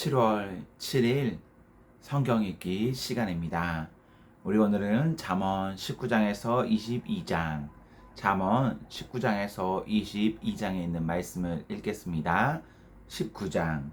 7월 7일 성경 읽기 시간입니다. 우리 오늘은 잠언 19장에서 22장, 잠언 19장에서 22장에 있는 말씀을 읽겠습니다. 19장.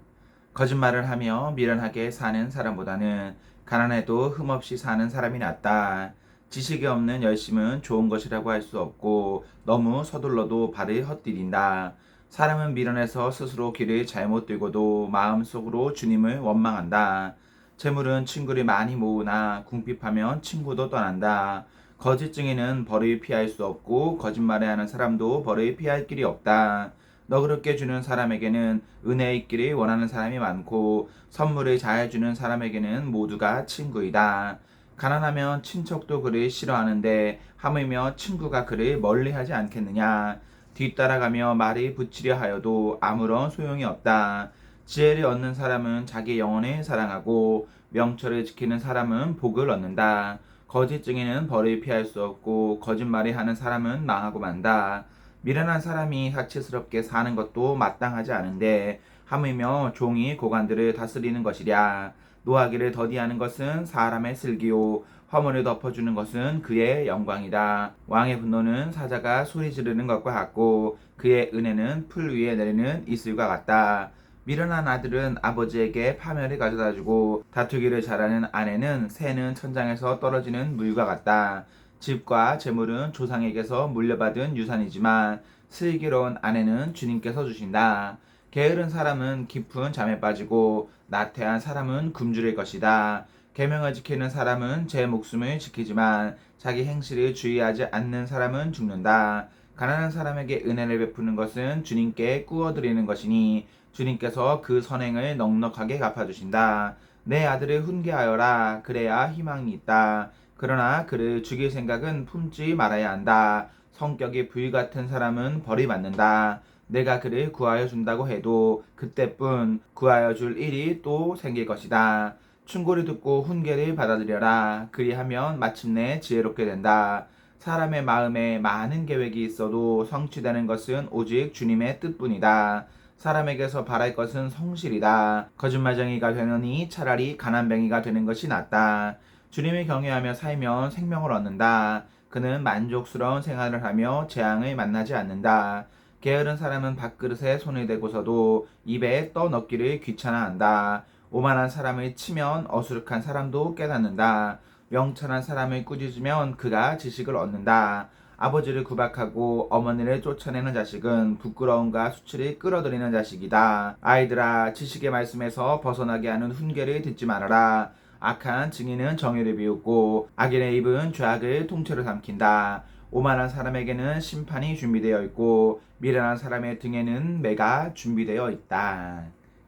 거짓말을 하며 미련하게 사는 사람보다는 가난해도 흠없이 사는 사람이 낫다. 지식이 없는 열심은 좋은 것이라고 할 수 없고 너무 서둘러도 발을 헛디딘다. 사람은 미련해서 스스로 길을 잘못 들고도 마음속으로 주님을 원망한다. 재물은 친구를 많이 모으나 궁핍하면 친구도 떠난다. 거짓 증인은 벌을 피할 수 없고 거짓말을 하는 사람도 벌을 피할 길이 없다. 너그럽게 주는 사람에게는 은혜 있기를 원하는 사람이 많고 선물을 잘 주는 사람에게는 모두가 친구이다. 가난하면 친척도 그를 싫어하는데 하물며 친구가 그를 멀리하지 않겠느냐. 뒤따라가며 말이 붙이려 하여도 아무런 소용이 없다. 지혜를 얻는 사람은 자기 영혼을 사랑하고 명철을 지키는 사람은 복을 얻는다. 거짓 증인은 벌을 피할 수 없고 거짓말을 하는 사람은 망하고 만다. 미련한 사람이 사치스럽게 사는 것도 마땅하지 않은데 하물며 종이 고관들을 다스리는 것이랴. 노하기를 더디하는 것은 사람의 슬기요 허물을 덮어주는 것은 그의 영광이다. 왕의 분노는 사자가 소리 지르는 것과 같고 그의 은혜는 풀 위에 내리는 이슬과 같다. 미련한 아들은 아버지에게 파멸을 가져다주고 다투기를 잘하는 아내는 새는 천장에서 떨어지는 물과 같다. 집과 재물은 조상에게서 물려받은 유산이지만 슬기로운 아내는 주님께서 주신다. 게으른 사람은 깊은 잠에 빠지고 나태한 사람은 굶주릴 것이다. 계명을 지키는 사람은 제 목숨을 지키지만 자기 행실을 주의하지 않는 사람은 죽는다. 가난한 사람에게 은혜를 베푸는 것은 주님께 꾸어드리는 것이니 주님께서 그 선행을 넉넉하게 갚아주신다. 내 아들을 훈계하여라. 그래야 희망이 있다. 그러나 그를 죽일 생각은 품지 말아야 한다. 성격이 불 같은 사람은 벌이 받는다. 내가 그를 구하여 준다고 해도 그때뿐 구하여 줄 일이 또 생길 것이다. 충고를 듣고 훈계를 받아들여라. 그리하면 마침내 지혜롭게 된다. 사람의 마음에 많은 계획이 있어도 성취되는 것은 오직 주님의 뜻뿐이다. 사람에게서 바랄 것은 성실이다. 거짓말쟁이가 되느니 차라리 가난뱅이가 되는 것이 낫다. 주님을 경외하며 살면 생명을 얻는다. 그는 만족스러운 생활을 하며 재앙을 만나지 않는다. 게으른 사람은 밥그릇에 손을 대고서도 입에 떠 넣기를 귀찮아한다. 오만한 사람을 치면 어수룩한 사람도 깨닫는다. 명철한 사람을 꾸짖으면 그가 지식을 얻는다. 아버지를 구박하고 어머니를 쫓아내는 자식은 부끄러움과 수치를 끌어들이는 자식이다. 아이들아, 지식의 말씀에서 벗어나게 하는 훈계를 듣지 말아라. 악한 증인은 정의를 비웃고 악인의 입은 죄악을 통째로 삼킨다. 오만한 사람에게는 심판이 준비되어 있고 미련한 사람의 등에는 매가 준비되어 있다.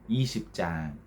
20장.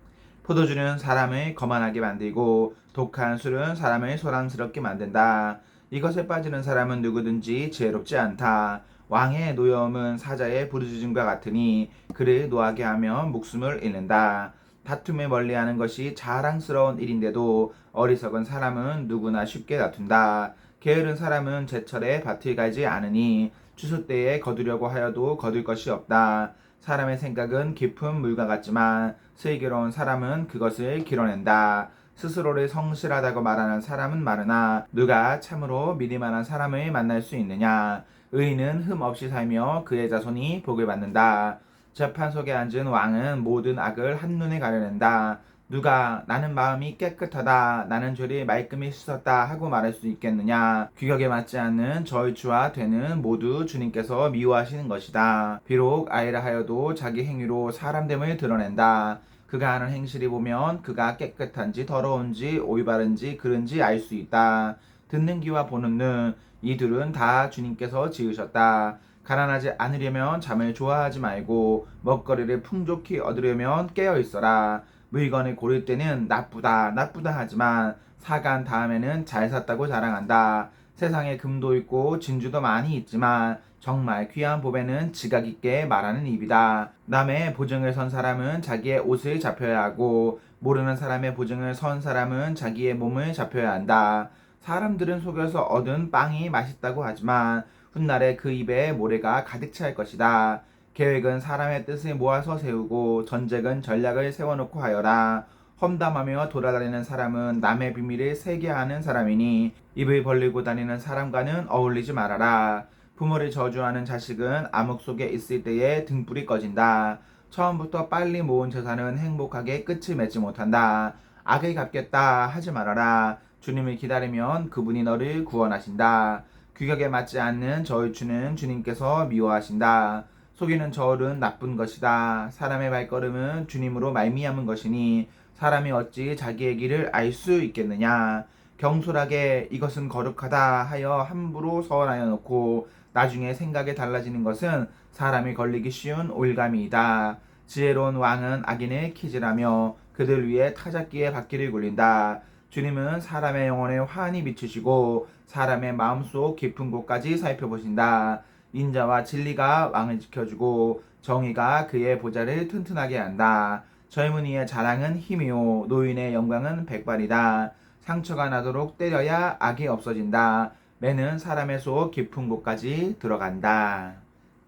포도주는 사람을 거만하게 만들고 독한 술은 사람을 소란스럽게 만든다. 이것에 빠지는 사람은 누구든지 지혜롭지 않다. 왕의 노여움은 사자의 부르짖음과 같으니 그를 노하게 하면 목숨을 잃는다. 다툼을 멀리하는 것이 자랑스러운 일인데도 어리석은 사람은 누구나 쉽게 다툰다. 게으른 사람은 제철에 밭을 갈지 않으니 추수 때에 거두려고 하여도 거둘 것이 없다. 사람의 생각은 깊은 물과 같지만 슬기로운 사람은 그것을 길어낸다. 스스로를 성실하다고 말하는 사람은 많으나 누가 참으로 믿을 만한 사람을 만날 수 있느냐. 의인은 흠 없이 살며 그의 자손이 복을 받는다. 재판석에 앉은 왕은 모든 악을 한눈에 가려낸다. 누가 나는 마음이 깨끗하다, 나는 죄를 말끔히 씻었다 하고 말할 수 있겠느냐. 규격에 맞지 않는 저울추와 되는 모두 주님께서 미워하시는 것이다. 비록 아이라 하여도 자기 행위로 사람됨을 드러낸다. 그가 하는 행실이 보면 그가 깨끗한지 더러운지 올바른지 그른지 알 수 있다. 듣는 귀와 보는 눈, 이 둘은 다 주님께서 지으셨다. 가난하지 않으려면 잠을 좋아하지 말고 먹거리를 풍족히 얻으려면 깨어 있어라. 물건을 고를 때는 나쁘다 하지만 사간 다음에는 잘 샀다고 자랑한다. 세상에 금도 있고 진주도 많이 있지만 정말 귀한 보배는 지각 있게 말하는 입이다. 남의 보증을 선 사람은 자기의 옷을 잡혀야 하고 모르는 사람의 보증을 선 사람은 자기의 몸을 잡혀야 한다. 사람들은 속여서 얻은 빵이 맛있다고 하지만 훗날에 그 입에 모래가 가득 찰 것이다. 계획은 사람의 뜻을 모아서 세우고 전쟁은 전략을 세워놓고 하여라. 험담하며 돌아다니는 사람은 남의 비밀을 새게 하는 사람이니 입을 벌리고 다니는 사람과는 어울리지 말아라. 부모를 저주하는 자식은 암흑 속에 있을 때에 등불이 꺼진다. 처음부터 빨리 모은 재산은 행복하게 끝을 맺지 못한다. 악을 갚겠다 하지 말아라. 주님을 기다리면 그분이 너를 구원하신다. 규격에 맞지 않는 저울추는 주님께서 미워하신다. 속이는 저울은 나쁜 것이다. 사람의 발걸음은 주님으로 말미암은 것이니 사람이 어찌 자기의 길을 알 수 있겠느냐. 경솔하게 이것은 거룩하다 하여 함부로 서원하여 놓고 나중에 생각이 달라지는 것은 사람이 걸리기 쉬운 올가미이다. 지혜로운 왕은 악인을 키질하며 그들 위에 타작기에 바퀴를 굴린다. 주님은 사람의 영혼에 환히 비추시고 사람의 마음속 깊은 곳까지 살펴보신다. 인자와 진리가 왕을 지켜주고 정의가 그의 보좌를 튼튼하게 한다. 젊은이의 자랑은 힘이요 노인의 영광은 백발이다. 상처가 나도록 때려야 악이 없어진다. 매는 사람의 속 깊은 곳까지 들어간다.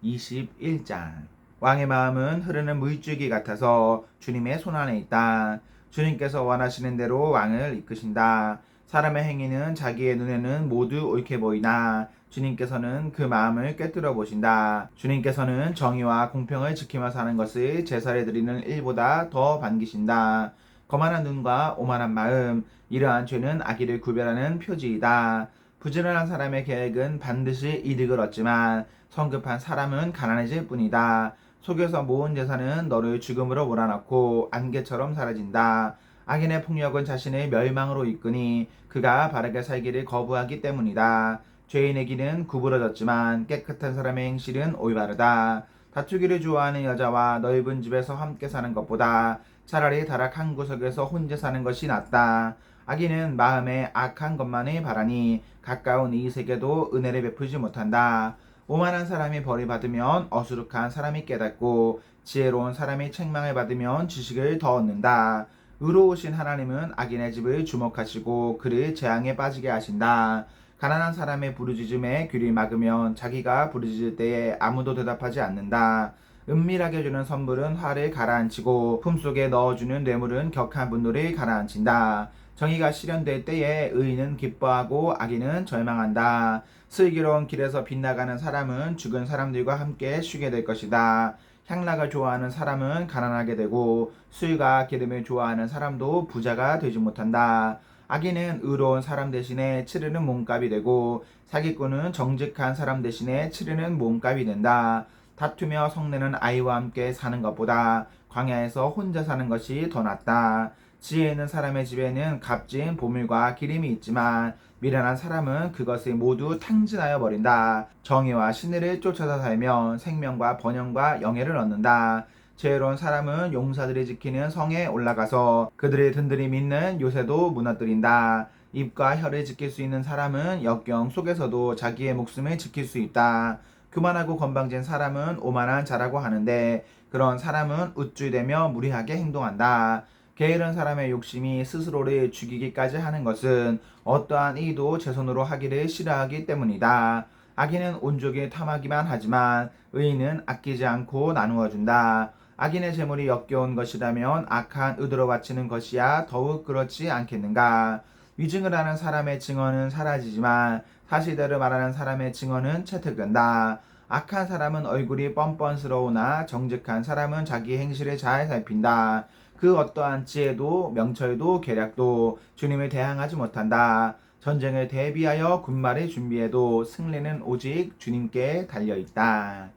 21장. 왕의 마음은 흐르는 물줄기 같아서 주님의 손안에 있다. 주님께서 원하시는 대로 왕을 이끄신다. 사람의 행위는 자기의 눈에는 모두 옳게 보이나 주님께서는 그 마음을 꿰뚫어 보신다. 주님께서는 정의와 공평을 지키며 사는 것을 제사를 드리는 일보다 더 반기신다. 거만한 눈과 오만한 마음, 이러한 죄는 악의를 구별하는 표지이다. 부지런한 사람의 계획은 반드시 이득을 얻지만 성급한 사람은 가난해질 뿐이다. 속여서 모은 재산은 너를 죽음으로 몰아넣고 안개처럼 사라진다. 악인의 폭력은 자신의 멸망으로 이끄니 그가 바르게 살기를 거부하기 때문이다. 죄인의 길은 구부러졌지만 깨끗한 사람의 행실은 올바르다. 다투기를 좋아하는 여자와 넓은 집에서 함께 사는 것보다 차라리 다락 한 구석에서 혼자 사는 것이 낫다. 악인은 마음에 악한 것만을 바라니 가까운 이웃에게도 은혜를 베풀지 못한다. 오만한 사람이 벌을 받으면 어수룩한 사람이 깨닫고 지혜로운 사람이 책망을 받으면 지식을 더 얻는다. 의로우신 하나님은 악인의 집을 주목하시고 그를 재앙에 빠지게 하신다. 가난한 사람의 부르짖음에 귀를 막으면 자기가 부르짖을 때에 아무도 대답하지 않는다. 은밀하게 주는 선물은 화를 가라앉히고 품속에 넣어주는 뇌물은 격한 분노를 가라앉힌다. 정의가 실현될 때에 의인은 기뻐하고 악인은 절망한다. 슬기로운 길에서 빗나가는 사람은 죽은 사람들과 함께 쉬게 될 것이다. 향락을 좋아하는 사람은 가난하게 되고 술과 기름을 좋아하는 사람도 부자가 되지 못한다. 악인은 의로운 사람 대신에 치르는 몸값이 되고 사기꾼은 정직한 사람 대신에 치르는 몸값이 된다. 다투며 성내는 아이와 함께 사는 것보다 광야에서 혼자 사는 것이 더 낫다. 지혜 있는 사람의 집에는 값진 보물과 기름이 있지만 미련한 사람은 그것을 모두 탕진하여 버린다. 정의와 신의를 쫓아서 살면 생명과 번영과 영예를 얻는다. 지혜로운 사람은 용사들이 지키는 성에 올라가서 그들의 든든히 믿는 요새도 무너뜨린다. 입과 혀를 지킬 수 있는 사람은 역경 속에서도 자기의 목숨을 지킬 수 있다. 교만하고 건방진 사람은 오만한 자라고 하는데 그런 사람은 우쭐대며 무리하게 행동한다. 게으른 사람의 욕심이 스스로를 죽이기까지 하는 것은 어떠한 이도 제 손으로 하기를 싫어하기 때문이다. 악인은 온종일 탐하기만 하지만 의인은 아끼지 않고 나누어 준다. 악인의 재물이 역겨운 것이라면 악한 의도로 바치는 것이야 더욱 그렇지 않겠는가. 위증을 하는 사람의 증언은 사라지지만 사실대로 말하는 사람의 증언은 채택된다. 악한 사람은 얼굴이 뻔뻔스러우나 정직한 사람은 자기 행실을 잘 살핀다. 그 어떠한 지혜도 명철도 계략도 주님을 대항하지 못한다. 전쟁을 대비하여 군마를 준비해도 승리는 오직 주님께 달려있다.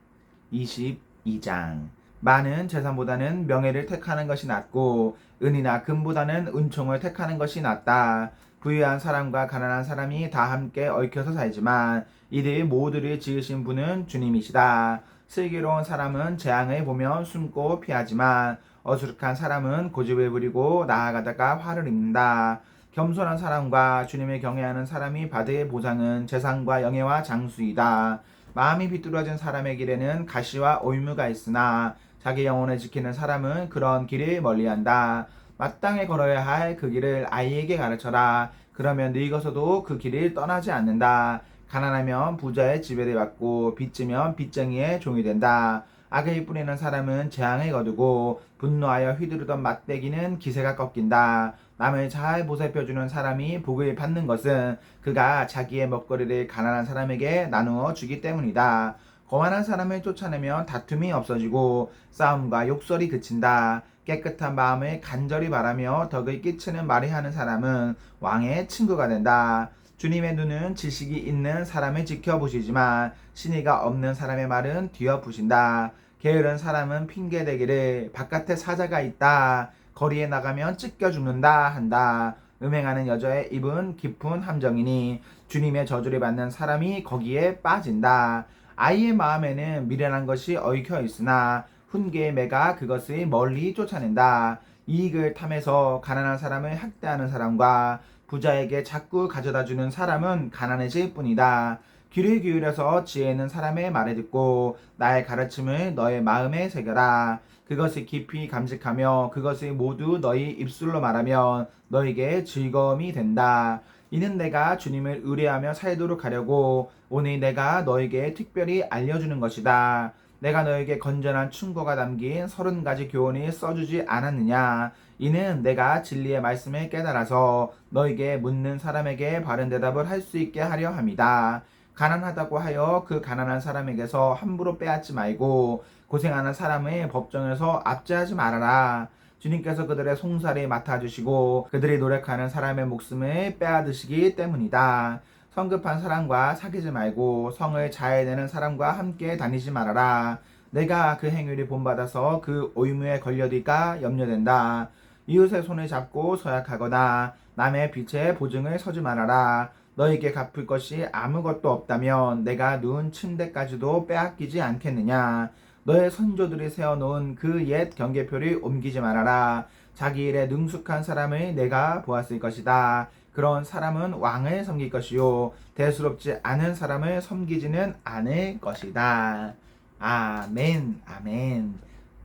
22장. 많은 재산보다는 명예를 택하는 것이 낫고 은이나 금보다는 은총을 택하는 것이 낫다. 부유한 사람과 가난한 사람이 다 함께 얽혀서 살지만 이들 모두를 지으신 분은 주님이시다. 슬기로운 사람은 재앙을 보며 숨고 피하지만 어수룩한 사람은 고집을 부리고 나아가다가 화를 입는다. 겸손한 사람과 주님을 경외하는 사람이 받을 보상은 재산과 영예와 장수이다. 마음이 비뚤어진 사람의 길에는 가시와 올무가 있으나 자기 영혼을 지키는 사람은 그런 길을 멀리한다. 마땅히 걸어야 할 그 길을 아이에게 가르쳐라. 그러면 늙어서도 그 길을 떠나지 않는다. 가난하면 부자의 지배를 받고 빚지면 빚쟁이의 종이 된다. 악을 뿌리는 사람은 재앙을 거두고 분노하여 휘두르던 막대기는 기세가 꺾인다. 남을 잘 보살펴주는 사람이 복을 받는 것은 그가 자기의 먹거리를 가난한 사람에게 나누어 주기 때문이다. 거만한 사람을 쫓아내면 다툼이 없어지고 싸움과 욕설이 그친다. 깨끗한 마음을 간절히 바라며 덕을 끼치는 말을 하는 사람은 왕의 친구가 된다. 주님의 눈은 지식이 있는 사람을 지켜보시지만 신의가 없는 사람의 말은 뒤엎으신다. 게으른 사람은 핑계대기를 바깥에 사자가 있다. 거리에 나가면 찢겨 죽는다 한다. 음행하는 여자의 입은 깊은 함정이니 주님의 저주를 받는 사람이 거기에 빠진다. 아이의 마음에는 미련한 것이 얽혀 있으나 훈계의 매가 그것을 멀리 쫓아낸다. 이익을 탐해서 가난한 사람을 학대하는 사람과 부자에게 자꾸 가져다 주는 사람은 가난해질 뿐이다. 귀를 기울여서 지혜 있는 사람의 말을 듣고 나의 가르침을 너의 마음에 새겨라. 그것을 깊이 감직하며 그것을 모두 너희 입술로 말하면 너에게 즐거움이 된다. 이는 내가 주님을 의뢰하며 살도록 하려고 오늘 내가 너에게 특별히 알려주는 것이다. 내가 너에게 건전한 충고가 담긴 30가지 교훈을 써주지 않았느냐. 이는 내가 진리의 말씀을 깨달아서 너에게 묻는 사람에게 바른 대답을 할 수 있게 하려 함이다. 가난하다고 하여 그 가난한 사람에게서 함부로 빼앗지 말고 고생하는 사람의 법정에서 압제하지 말아라. 주님께서 그들의 송사를 맡아주시고 그들이 노력하는 사람의 목숨을 빼앗으시기 때문이다. 성급한 사람과 사귀지 말고 성을 잘 내는 사람과 함께 다니지 말아라. 내가 그 행위를 본받아서 그 오유무에 걸려들까 염려된다. 이웃의 손을 잡고 서약하거나 남의 빛에 보증을 서지 말아라. 너에게 갚을 것이 아무것도 없다면 내가 누운 침대까지도 빼앗기지 않겠느냐. 너의 선조들이 세워놓은 그 옛 경계표를 옮기지 말아라. 자기 일에 능숙한 사람을 내가 보았을 것이다. 그런 사람은 왕을 섬길 것이요 대수롭지 않은 사람을 섬기지는 않을 것이다. 아멘, 아멘.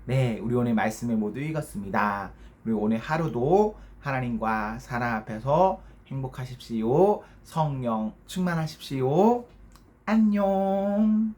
네, 우리 오늘 말씀을 모두 읽었습니다. 그리고 오늘 하루도 하나님과 사랑 앞에서 행복하십시오. 성령 충만하십시오. 안녕.